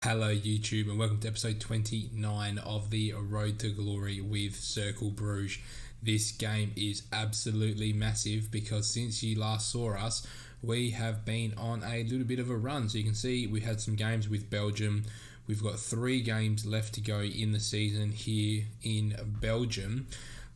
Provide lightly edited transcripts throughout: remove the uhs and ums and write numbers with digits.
Hello YouTube and welcome to episode 29 of the Road to Glory with Cercle Brugge. This game is absolutely massive because since you last saw us, we have been on a little bit of a run. So you can see we had some games with Belgium. We've got 3 games left to go in the season here in Belgium,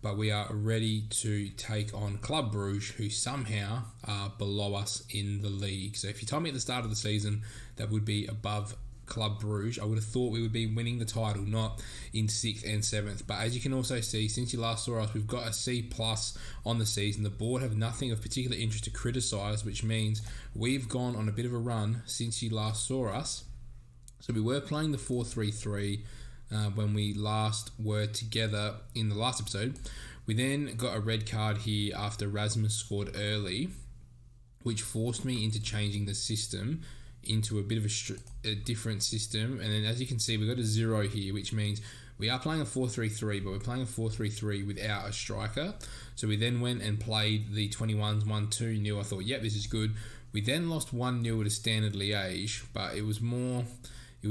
but we are ready to take on Club Brugge, who somehow are below us in the league. So if you told me at the start of the season that would be above Club Brugge, I would have thought we would be winning the title, not in 6th and 7th. But as you can also see, since you last saw us, we've got a C+ on the season. The board have nothing of particular interest to criticise, which means we've gone on a bit of a run since you last saw us. So we were playing the 4-3-3 when we last were together in the last episode. We then got a red card here after Rasmus scored early, which forced me into changing the system into a bit of a different system. And then as you can see, we've got a 0 here, which means we are playing a 4-3-3, but we're playing a 4-3-3 without a striker. So we then went and played the 21s 1-2-0. I thought, yep, this is good. We then lost 1-0 to Standard Liège, but it was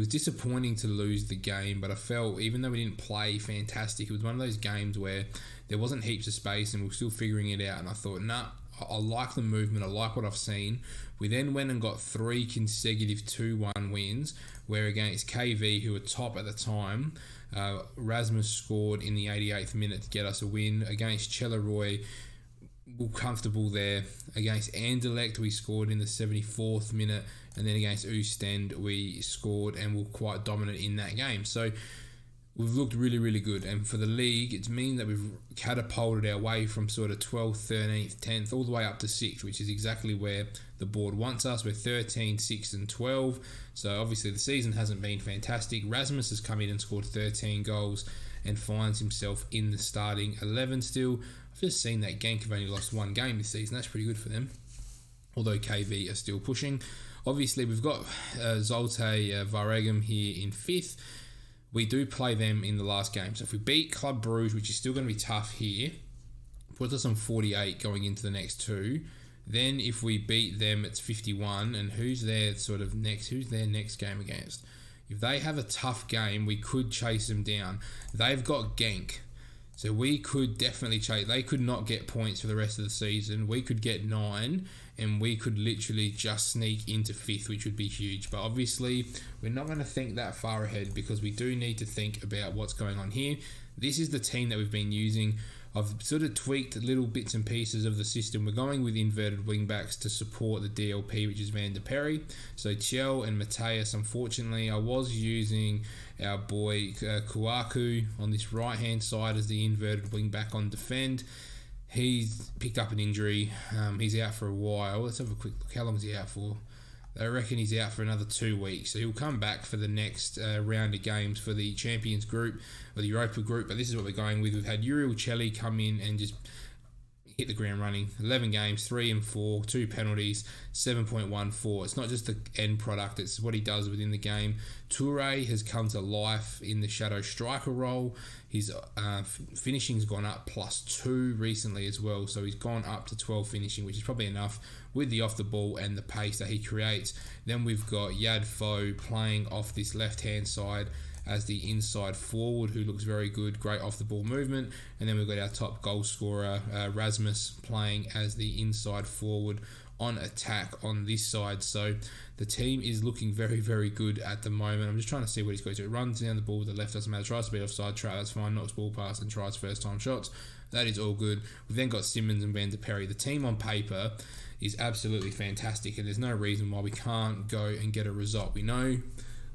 disappointing to lose the game, but I felt, even though we didn't play fantastic, it was one of those games where there wasn't heaps of space and we were still figuring it out. And I thought, nah, I like the movement. I like what I've seen. We then went and got 3 consecutive 2-1 wins, where against KV, who were top at the time, Rasmus scored in the 88th minute to get us a win. Against Cheleroy, we were comfortable there. Against Anderlecht, we scored in the 74th minute. And then against Oostend, we scored and were quite dominant in that game. So we've looked really, really good. And for the league, it's mean that we've catapulted our way from sort of 12th, 13th, 10th, all the way up to 6th, which is exactly where the board wants us. We're 13, 6 and 12. So obviously the season hasn't been fantastic. Rasmus has come in and scored 13 goals and finds himself in the starting 11 still. I've just seen that Genk have only lost 1 game this season. That's pretty good for them, although KV are still pushing. Obviously, we've got Zulte Waregem here in 5th. We do play them in the last game. So if we beat Club Brugge, which is still going to be tough here, puts us on 48 going into the next 2. Then if we beat them, it's 51. And who's their next game against? If they have a tough game, we could chase them down. They've got Genk. So we could definitely chase. They could not get points for the rest of the season. We could get 9, and we could literally just sneak into 5th, which would be huge. But obviously, we're not going to think that far ahead because we do need to think about what's going on here. This is the team that we've been using. I've sort of tweaked little bits and pieces of the system. We're going with inverted wingbacks to support the DLP, which is Van der Perry. So Chell and Mateus, unfortunately, I was using our boy Kouakou on this right-hand side as the inverted wingback on defend. He's picked up an injury. He's out for a while. Let's have a quick look. How long is he out for? They reckon he's out for another 2 weeks. So he'll come back for the next round of games for the Champions Group or the Europa Group. But this is what we're going with. We've had Uriel Chelly come in and just hit the ground running. 11 games, 3 and 4, 2 penalties, 7.14. It's not just the end product, it's what he does within the game. Toure has come to life in the shadow striker role. His finishing's gone up +2 recently as well, so he's gone up to 12 finishing, which is probably enough with the off the ball and the pace that he creates. Then we've got Yad Fo playing off this left-hand side as the inside forward, who looks very good, great off the ball movement. And then we've got our top goal scorer, Rasmus, playing as the inside forward on attack on this side. So the team is looking very, very good at the moment. I'm just trying to see what he's going to do. It runs down the ball with the left, doesn't matter. Tries to beat offside trap, that's fine. Knocks ball pass and tries first time shots. That is all good. We've then got Simmons and Van der Perry. The team on paper is absolutely fantastic, and there's no reason why we can't go and get a result. We know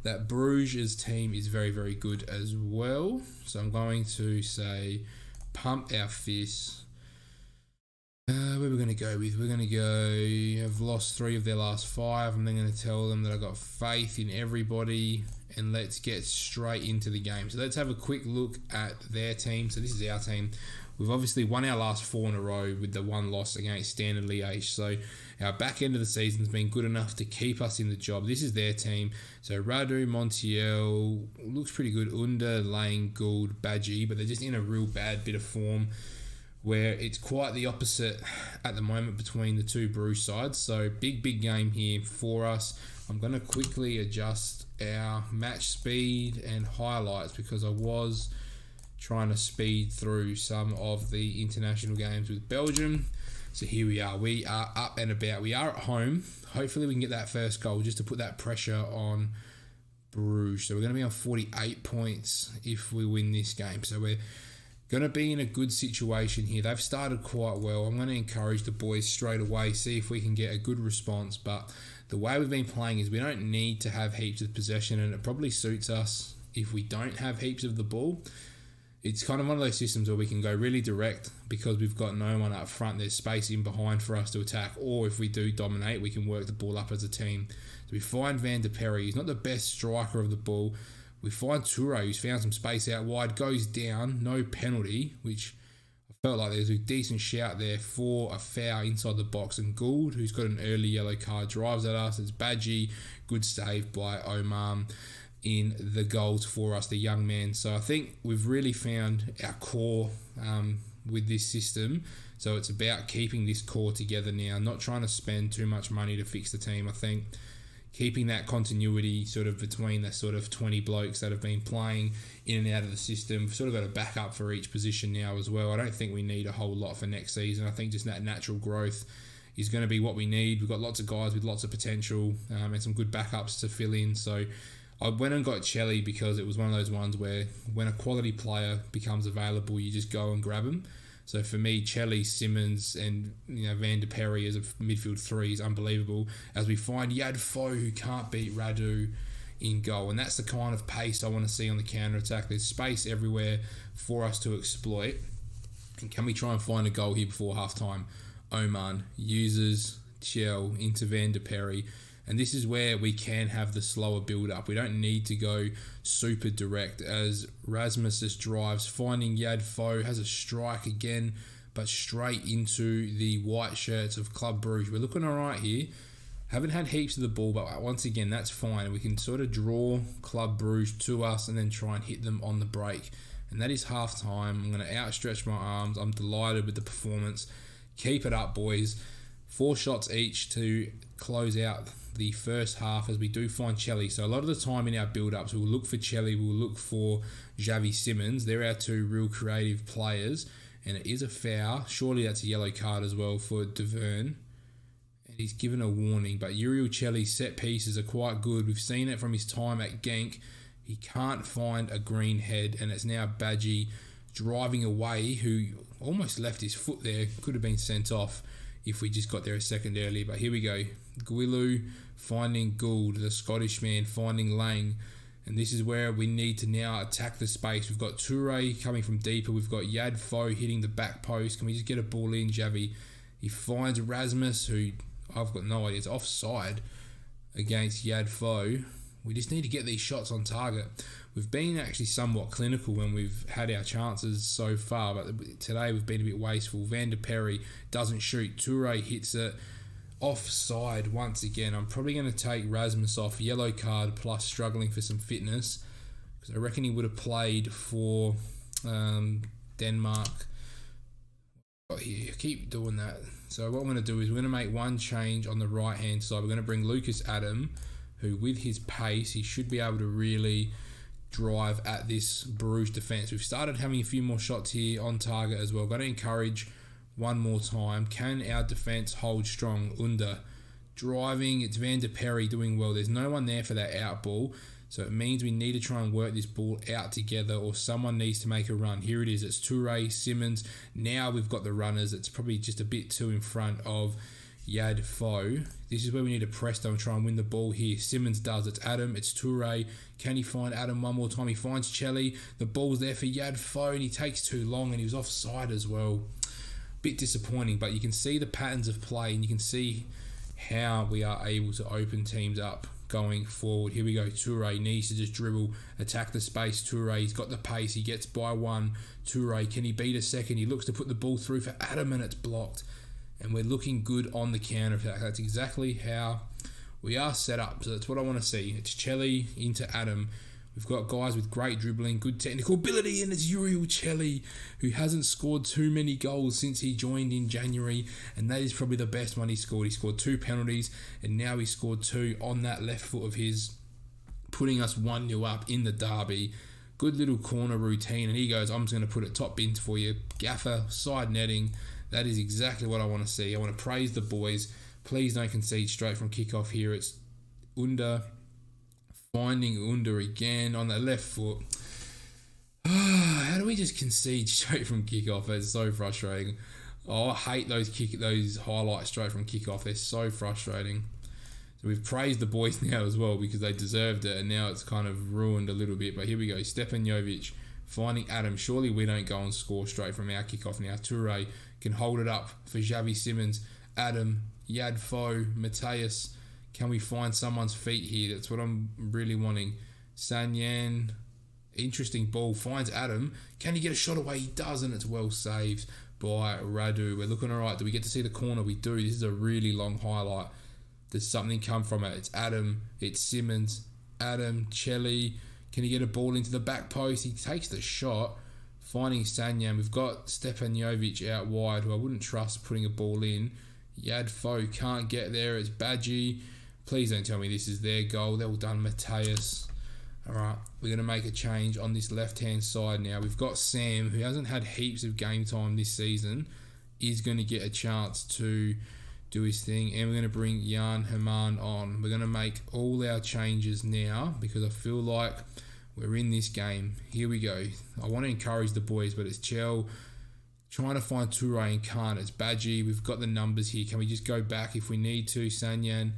that Bruges' team is very, very good as well. So I'm going to say pump our fists. Where we're going to go with? We're going to go, I've lost 3 of their last 5. I'm then going to tell them that I've got faith in everybody, and let's get straight into the game. So let's have a quick look at their team. So this is our team. We've obviously won our last 4 in a row with the 1 loss against Standard Liège. So our back end of the season has been good enough to keep us in the job. This is their team. So Radu, Montiel, looks pretty good. Under, Lane, Gould, Badgie, but they're just in a real bad bit of form, where it's quite the opposite at the moment between the two Bruges sides. So big game here for us. I'm going to quickly adjust our match speed and highlights because I was trying to speed through some of the international games with Belgium. So here we are. We are up and about. We are at home. Hopefully we can get that first goal just to put that pressure on Bruges. So we're going to be on 48 points if we win this game. So we're going to be in a good situation here. They've started quite well. I'm going to encourage the boys straight away, see if we can get a good response. But the way we've been playing is we don't need to have heaps of possession, and it probably suits us if we don't have heaps of the ball. It's kind of one of those systems where we can go really direct because we've got no one up front. There's space in behind for us to attack. Or if we do dominate, we can work the ball up as a team. So we find Van der Perry. He's not the best striker of the ball. We find Toure, who's found some space out wide, goes down, no penalty, which I felt like there's a decent shout there for a foul inside the box. And Gould, who's got an early yellow card, drives at us. It's Badgie, good save by Omar in the goals for us, the young man. So I think we've really found our core with this system. So it's about keeping this core together now, not trying to spend too much money to fix the team. I think keeping that continuity sort of between the sort of 20 blokes that have been playing in and out of the system. We've sort of got a backup for each position now as well. I don't think we need a whole lot for next season. I think just that natural growth is going to be what we need. We've got lots of guys with lots of potential and some good backups to fill in. So I went and got Chelly because it was one of those ones where when a quality player becomes available, you just go and grab him. So for me, Chelly, Simmons, and Van der Perry as a midfield three is unbelievable. As we find Yad Fo, who can't beat Radu in goal, and that's the kind of pace I want to see on the counter attack. There's space everywhere for us to exploit. And can we try and find a goal here before half time? Oman uses Chell into Van der Perry. And this is where we can have the slower build-up. We don't need to go super direct as Rasmus just drives, finding Yad Fo, has a strike again, but straight into the white shirts of Club Brugge. We're looking all right here. Haven't had heaps of the ball, but once again, that's fine. We can sort of draw Club Brugge to us and then try and hit them on the break. And that is half-time. I'm going to outstretch my arms. I'm delighted with the performance. Keep it up, boys. 4 shots each to close out the first half as we do find Chelly. So a lot of the time in our build-ups, we'll look for Chelly, we'll look for Xavi Simmons. They're our two real creative players. And it is a foul. Surely that's a yellow card as well for Deverne. And he's given a warning. But Uriel Chelly's set pieces are quite good. We've seen it from his time at Genk. He can't find a green head. And it's now Badgie driving away, who almost left his foot there. Could have been sent off if we just got there a second earlier. But here we go. Guilu finding Gould, the Scottish man, finding Lang. And this is where we need to now attack the space. We've got Toure coming from deeper. We've got Yad Fo hitting the back post. Can we just get a ball in, Xavi? He finds Rasmus, who I've got no idea. It's offside against Yad Fo. We just need to get these shots on target. We've been actually somewhat clinical when we've had our chances so far, but today we've been a bit wasteful. Van der Perry doesn't shoot. Toure hits it. Offside once again. I'm probably going to take Rasmus off. Yellow card plus struggling for some fitness, because I reckon he would have played for Denmark. Here, keep doing that. So what I'm going to do is we're going to make one change on the right hand side. We're going to bring Lucas Adam, who with his pace, he should be able to really drive at this Bruges defence. We've started having a few more shots here on target as well. Got to encourage one more time. Can our defence hold strong? Under driving. It's Van der Perry doing well. There's no one there for that out ball. So it means we need to try and work this ball out together, or someone needs to make a run. Here it is. It's Toure, Simmons. Now we've got the runners. It's probably just a bit too in front of Yad Fo. This is where we need to press them and try and win the ball here. Simmons does. It's Adam. It's Toure. Can he find Adam one more time? He finds Chelly. The ball's there for Yad Fo, and he takes too long, and he was offside as well. Bit disappointing, but you can see the patterns of play, and you can see how we are able to open teams up going forward. Here we go. Toure needs to just dribble, attack the space. Toure, he's got the pace. He gets by one. Toure, can he beat a second? He looks to put the ball through for Adam, and it's blocked. And we're looking good on the counter attack. That's exactly how we are set up. So that's what I want to see. It's Chelly into Adam. We've got guys with great dribbling, good technical ability, and it's Uriel Chelly, who hasn't scored too many goals since he joined in January, and that is probably the best one he scored. He scored 2 penalties, and now he scored 2 on that left foot of his. putting us 1-0 up in the derby. Good little corner routine, and he goes, I'm just going to put it top bins for you. Gaffer, side netting. That is exactly what I want to see. I want to praise the boys. Please don't concede straight from kickoff here. It's Under, finding Under again on the left foot. How do we just concede straight from kickoff? It's so frustrating. Oh, I hate those highlights straight from kickoff. They're so frustrating. So we've praised the boys now as well because they deserved it, and now it's kind of ruined a little bit. But here we go. Stepanovic finding Adam. Surely we don't go and score straight from our kickoff now. Toure can hold it up for Xavi Simons. Adam, Yadfo, Mateus. Can we find someone's feet here? That's what I'm really wanting. Sanyan, interesting ball, finds Adam. Can he get a shot away? He does, and it's well saved by Radu. We're looking all right. Do we get to see the corner? We do. This is a really long highlight. Does something come from it? It's Adam. It's Simmons. Adam. Chelly. Can he get a ball into the back post? He takes the shot. Finding Sanyan. We've got Stepanovic out wide, who I wouldn't trust putting a ball in. Yadfo can't get there. It's Badgie. Please don't tell me this is their goal. They're all done. Mateus. Alright, we're going to make a change on this left-hand side now. We've got Sam, who hasn't had heaps of game time this season, is going to get a chance to do his thing. And we're going to bring Jan Herman on. We're going to make all our changes now because I feel like we're in this game. Here we go. I want to encourage the boys, but it's Chell trying to find Toure and can't. It's Badgie. We've got the numbers here. Can we just go back if we need to? Sanyan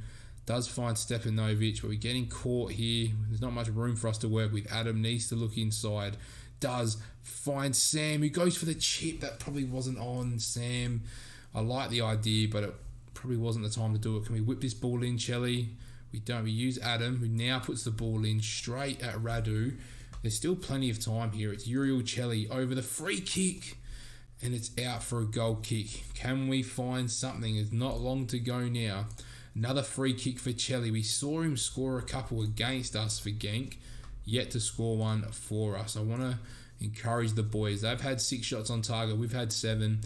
does find Stepanovic, but we're getting caught here. There's not much room for us to work with. Adam needs to look inside. Does find Sam, who goes for the chip. That probably wasn't on Sam. I like the idea, but it probably wasn't the time to do it. Can we whip this ball in, Chelly? We don't. We use Adam, who now puts the ball in straight at Radu. There's still plenty of time here. It's Uriel Chelly over the free kick, and it's out for a goal kick. Can we find something? It's not long to go now. Another free kick for Chelly. We saw him score a couple against us for Genk, yet to score one for us. I want to encourage the boys. They've had 6 shots on target. We've had 7.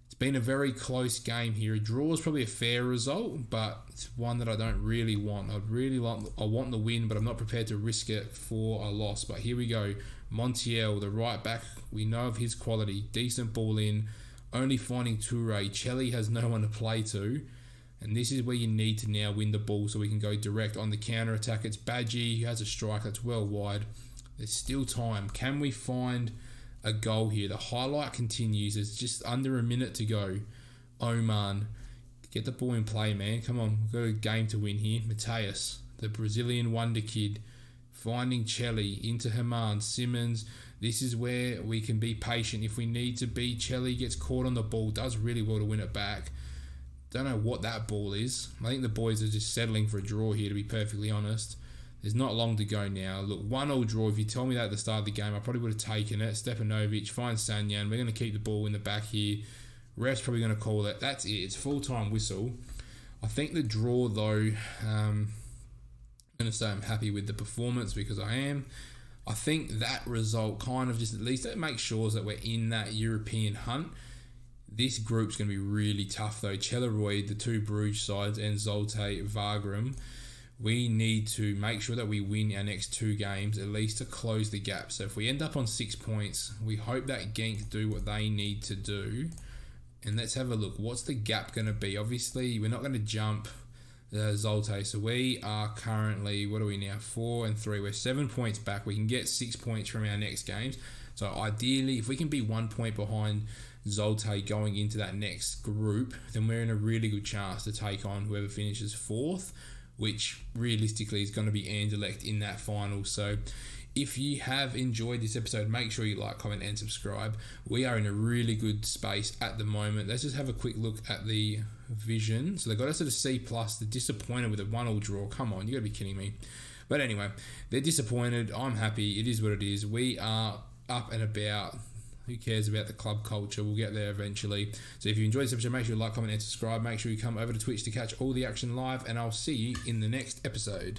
It's been a very close game here. A draw is probably a fair result, but it's one that I don't really want. I want the win, but I'm not prepared to risk it for a loss. But here we go. Montiel, the right back. We know of his quality. Decent ball in. Only finding Toure. Chelly has no one to play to. And this is where you need to now win the ball so we can go direct on the counter-attack. It's Badgie, who has a strike that's well wide. There's still time. Can we find a goal here? The highlight continues. There's just under a minute to go. Oman, get the ball in play, man. Come on, we've got a game to win here. Mateus, the Brazilian wonder kid, finding Chelly into Herman. Simmons, this is where we can be patient if we need to be. Chelly gets caught on the ball, does really well to win it back. Don't know what that ball is. I think the boys are just settling for a draw here, to be perfectly honest. There's not long to go now. Look, 1-1 draw. If you told me that at the start of the game, I probably would have taken it. Stepanovic finds Sanyan. We're going to keep the ball in the back here. Ref's probably going to call it. That's it. It's full-time whistle. I think the draw, though, I'm going to say I'm happy with the performance because I am. I think that result kind of just at least it makes sure that we're in that European hunt. This group's going to be really tough though. Chelleroy, the 2 Brugge sides, and Zulte Wagram. We need to make sure that we win our next 2 games, at least to close the gap. So if we end up on 6 points, we hope that Genk do what they need to do. And let's have a look. What's the gap going to be? Obviously, we're not going to jump Zulte. So we are currently, what are we now? 4 and 3. We're 7 points back. We can get 6 points from our next games. So ideally, if we can be 1 point behind Zulte going into that next group, then we're in a really good chance to take on whoever finishes 4th, which realistically is going to be Anderlecht in that final. So if you have enjoyed this episode, make sure you like, comment and subscribe. We are in a really good space at the moment. Let's just have a quick look at the vision. So they got us at a C+. They're disappointed with a 1-1 draw. Come on, you got to be kidding me. But anyway, they're disappointed. I'm happy. It is what it is. We are up and about. Who cares about the club culture? We'll get there eventually. So if you enjoyed this episode, make sure you like, comment, and subscribe. Make sure you come over to Twitch to catch all the action live, and I'll see you in the next episode.